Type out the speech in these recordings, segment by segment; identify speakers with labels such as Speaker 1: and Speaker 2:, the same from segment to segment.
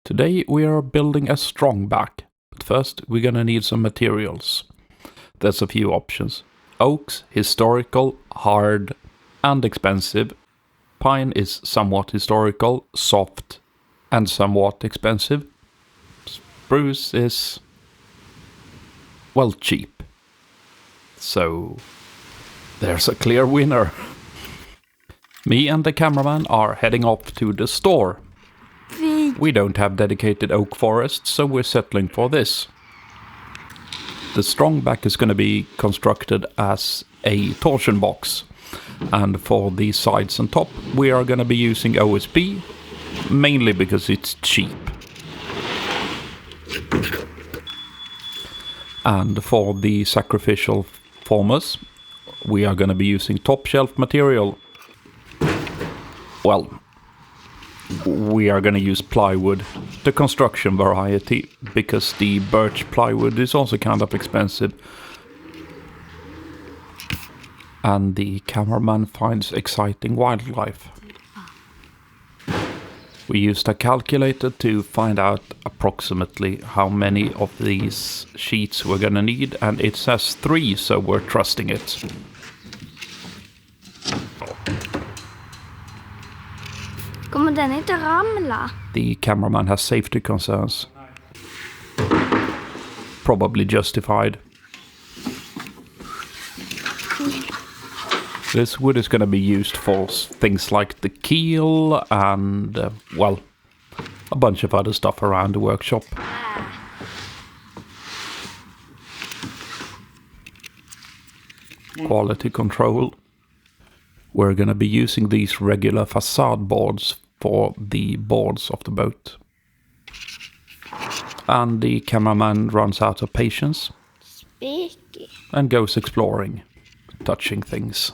Speaker 1: Today we are building a Strongback, but first we're gonna need some materials. There's a few options. Oaks, historical, hard, and expensive. Pine is somewhat historical, soft, and somewhat expensive. Spruce is, well, cheap. So, there's a clear winner. Me and the cameraman are heading off to the store. We don't have dedicated oak forests, so we're settling for this. The Strongback is going to be constructed as a torsion box, and for the sides and top we are going to be using OSB, mainly because it's cheap. And for the sacrificial formers we are going to be using top shelf material. Well, we are going to use plywood, the construction variety, because the birch plywood is also kind of expensive. And the cameraman finds exciting wildlife. We used a calculator to find out approximately how many of these sheets we're going to need, and it says 3, so we're trusting it.
Speaker 2: Kommer den inte ramla?
Speaker 1: The cameraman has safety concerns. Probably justified. This wood is going to be used for things like the keel and, well, a bunch of other stuff around the workshop. Quality control. We're going to be using these regular facade boards for the boards of the boat. And the cameraman runs out of patience
Speaker 2: Spooky.
Speaker 1: and goes exploring, touching things.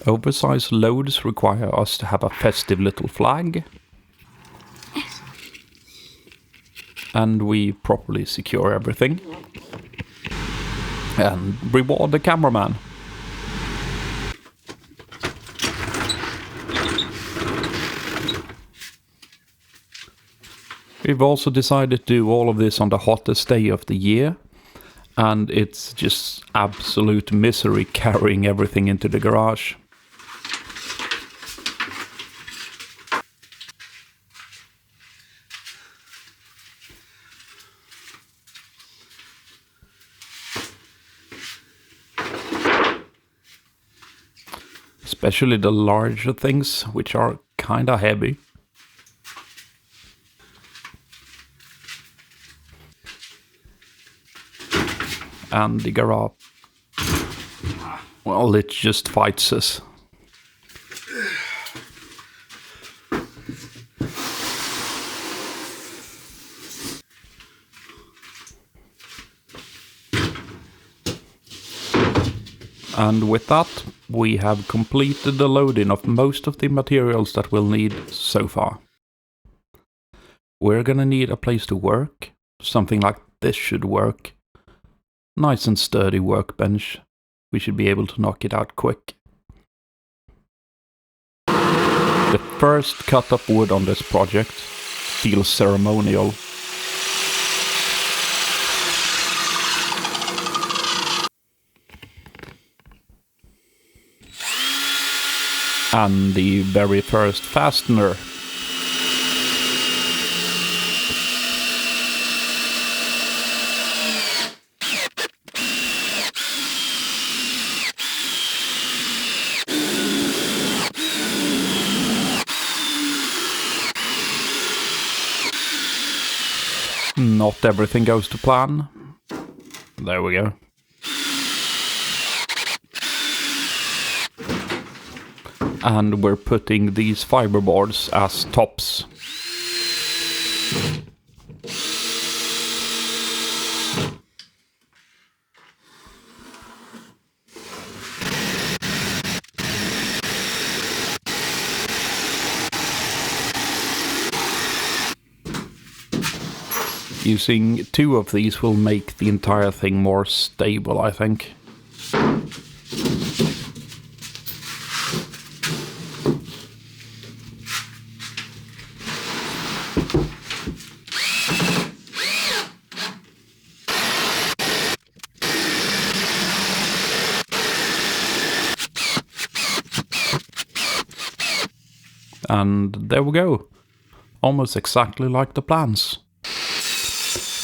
Speaker 1: Oversized loads require us to have a festive little flag. And we properly secure everything. And reward the cameraman. We've also decided to do all of this on the hottest day of the year. And it's just absolute misery carrying everything into the garage. Especially the larger things, which are kinda heavy. And the garage, well, it just fights us. And with that, we have completed the loading of most of the materials that we'll need so far. We're gonna need a place to work. Something like this should work. Nice and sturdy workbench. We should be able to knock it out quick. The first cut of wood on this project feels ceremonial. And the very first fastener. Not everything goes to plan. There we go. And we're putting these fiberboards as tops. Using 2 of these will make the entire thing more stable, I think. And there we go. Almost exactly like the plans.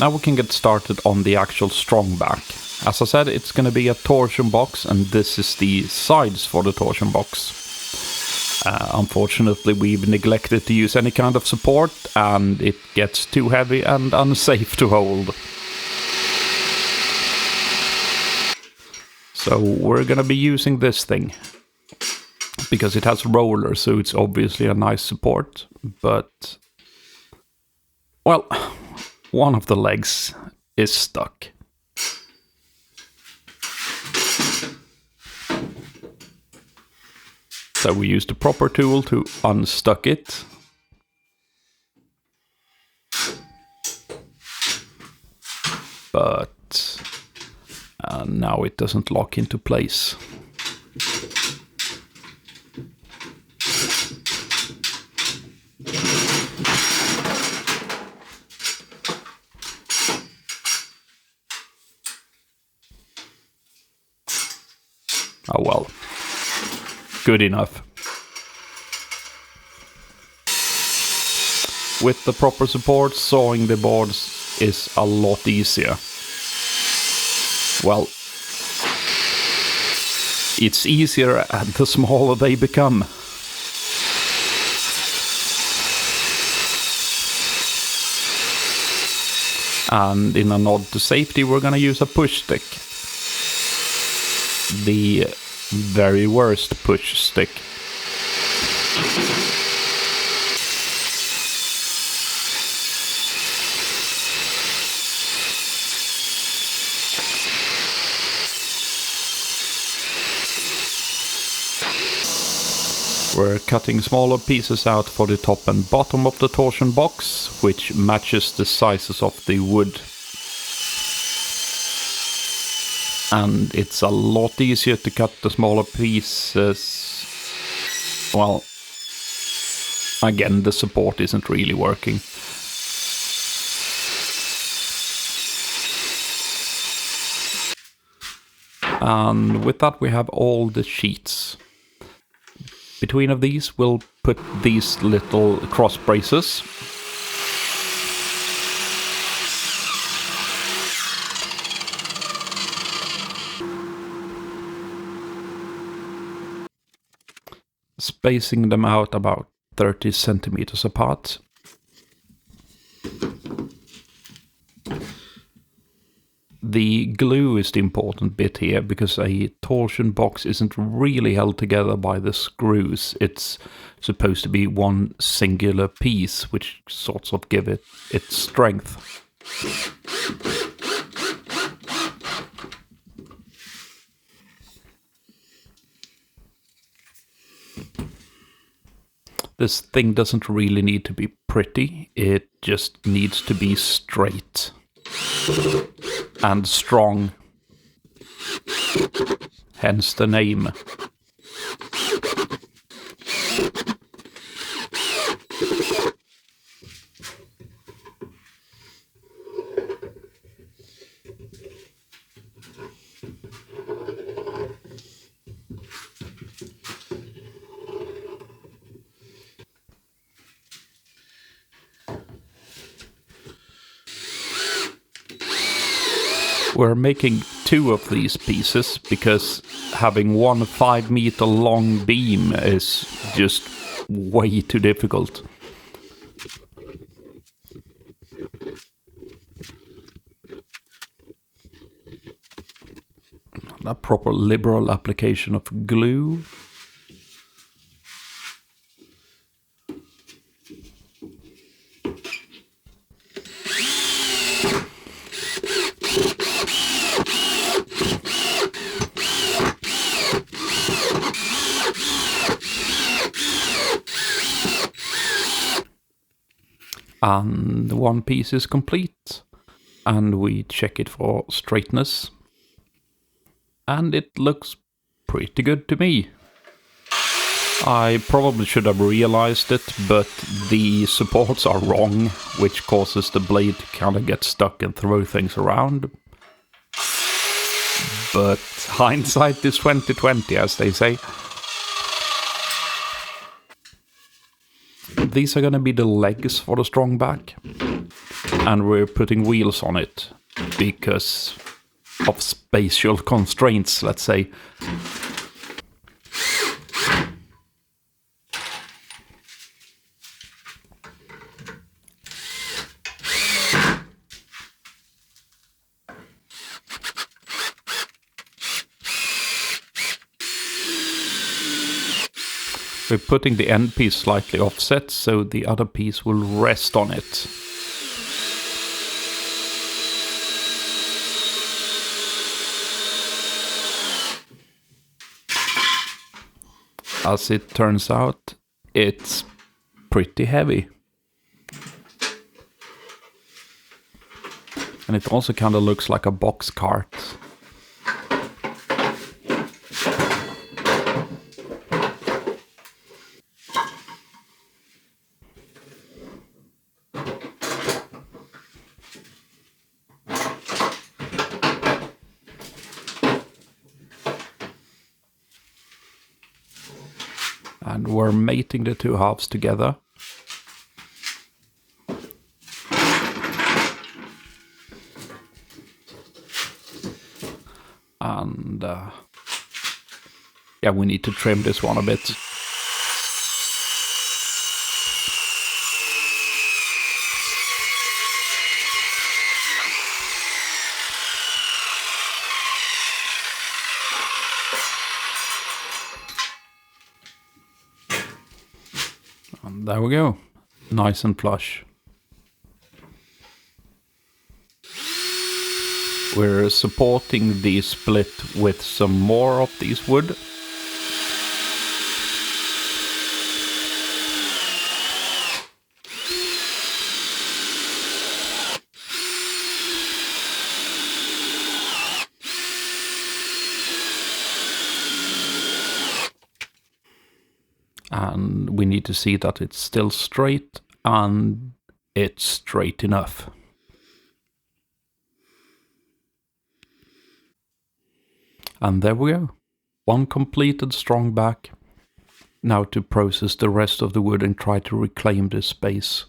Speaker 1: Now we can get started on the actual Strongback. As I said, it's going to be a torsion box, and this is the sides for the torsion box. Unfortunately, we've neglected to use any kind of support, and it gets too heavy and unsafe to hold. So we're going to be using this thing, because it has rollers, so it's obviously a nice support, but, well, one of the legs is stuck. So we use the proper tool to unstuck it. But now it doesn't lock into place. Oh well. Good enough. With the proper support, sawing the boards is a lot easier. Well, it's easier the smaller they become. And in a nod to safety, we're gonna use a push stick. The very worst push stick. We're cutting smaller pieces out for the top and bottom of the torsion box, which matches the sizes of the wood. And it's a lot easier to cut the smaller pieces. Well, again, the support isn't really working. And with that we have all the sheets. Between of these we'll put these little cross braces. Spacing them out about 30 centimeters apart. The glue is the important bit here, because a torsion box isn't really held together by the screws. It's supposed to be one singular piece, which sorts of give it its strength. This thing doesn't really need to be pretty, it just needs to be straight and strong. Hence the name. We're making two of these pieces because having one 5-meter long beam is just way too difficult. A proper liberal application of glue. And one piece is complete, and we check it for straightness, and it looks pretty good to me. I probably should have realized it, but the supports are wrong, which causes the blade to kind of get stuck and throw things around. But hindsight is 20/20, as they say. these are gonna be the legs for the Strongback, and we're putting wheels on it because of spatial constraints, let's say. We're putting the end piece slightly offset so the other piece will rest on it. As it turns out, it's pretty heavy. And it also kind of looks like a box cart. And we're mating the two halves together. And yeah, we need to trim this one a bit. And there we go, nice and flush. We're supporting the split with some more of these wood. And we need to see that it's still straight and it's straight enough. And there we go. One completed Strongback. Now to process the rest of the wood and try to reclaim this space.